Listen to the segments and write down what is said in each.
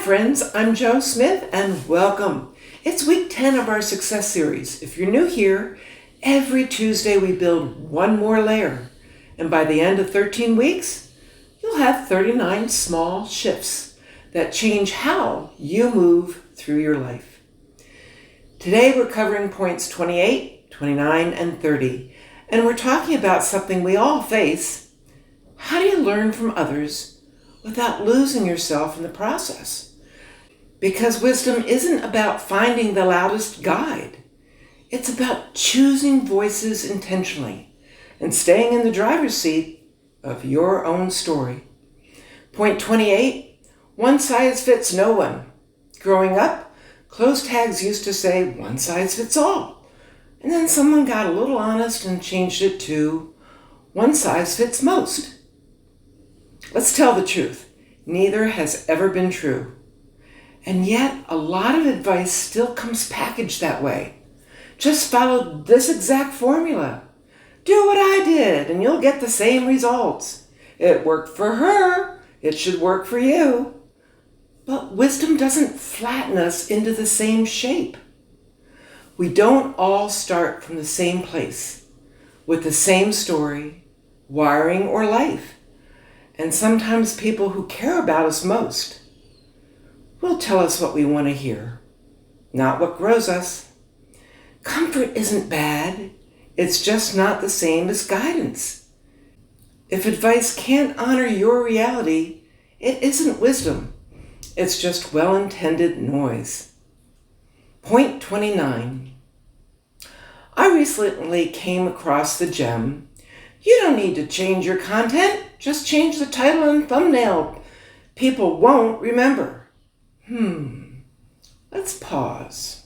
friends, I'm Jo Smith and welcome. It's week 10 of our success series. If you're new here, every Tuesday we build one more layer. And by the end of 13 weeks, you'll have 39 small shifts that change how you move through your life. Today we're covering points 28, 29, and 30. And we're talking about something we all face. How do you learn from others without losing yourself in the process? Because wisdom isn't about finding the loudest guide. It's about choosing voices intentionally and staying in the driver's seat of your own story. Point 28, one size fits no one. Growing up, clothes tags used to say one size fits all. And then someone got a little honest and changed it to one size fits most. Let's tell the truth. Neither has ever been true. And yet, a lot of advice still comes packaged that way. Just follow this exact formula. Do what I did, and you'll get the same results. It worked for her. It should work for you. But wisdom doesn't flatten us into the same shape. We don't all start from the same place, with the same story, wiring, or life. And sometimes people who care about us most will tell us what we want to hear, not what grows us. Comfort isn't bad. It's just not the same as guidance. If advice can't honor your reality, it isn't wisdom. It's just well-intended noise. Point 29. I recently came across the gem. You don't need to change your content. Just change the title and thumbnail. People won't remember. Let's pause.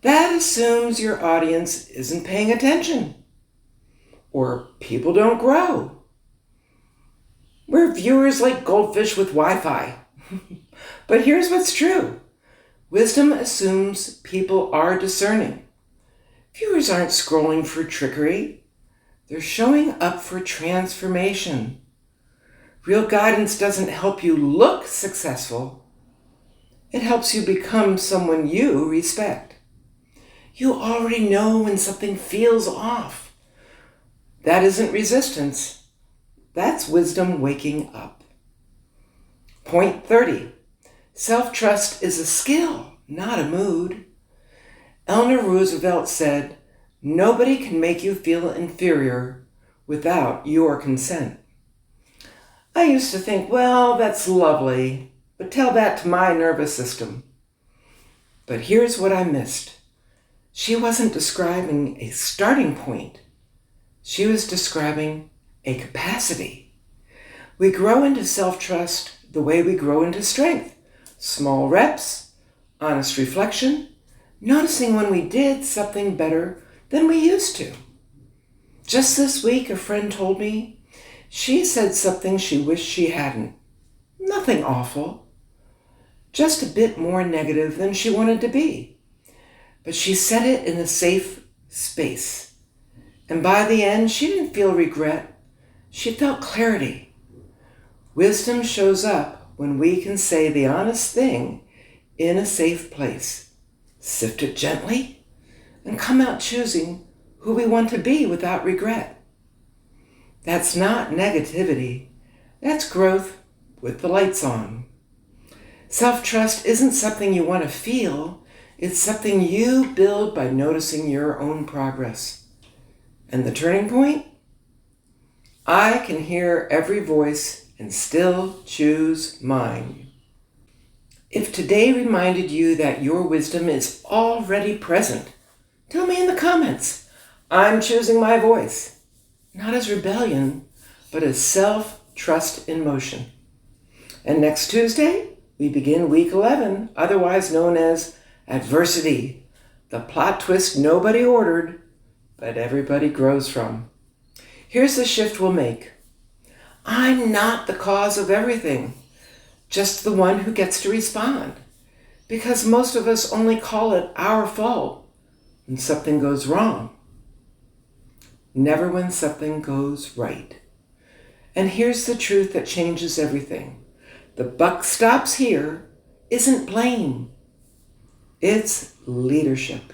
That assumes your audience isn't paying attention. Or people don't grow. We're viewers like goldfish with Wi-Fi. But here's what's true. Wisdom assumes people are discerning. Viewers aren't scrolling for trickery. They're showing up for transformation. Real guidance doesn't help you look successful. It helps you become someone you respect. You already know when something feels off. That isn't resistance. That's wisdom waking up. Point 30. Self-trust is a skill, not a mood. Eleanor Roosevelt said, "Nobody can make you feel inferior without your consent." I used to think, well, that's lovely, but tell that to my nervous system. But here's what I missed. She wasn't describing a starting point. She was describing a capacity. We grow into self-trust the way we grow into strength. Small reps, honest reflection, noticing when we did something better than we used to. Just this week, a friend told me she said something she wished she hadn't. Nothing awful, just a bit more negative than she wanted to be. But she said it in a safe space. And by the end, she didn't feel regret. She felt clarity. Wisdom shows up when we can say the honest thing in a safe place. Sift it gently and come out choosing who we want to be without regret. That's not negativity. That's growth with the lights on. Self-trust isn't something you want to feel. It's something you build by noticing your own progress. And the turning point? I can hear every voice and still choose mine. If today reminded you that your wisdom is already present, tell me in the comments. I'm choosing my voice, not as rebellion, but as self-trust in motion. And next Tuesday, we begin week 11, otherwise known as adversity, the plot twist nobody ordered, but everybody grows from. Here's the shift we'll make. I'm not the cause of everything, just the one who gets to respond, because most of us only call it our fault when something goes wrong. Never when something goes right. And here's the truth that changes everything. the buck stops here isn't blame. It's leadership.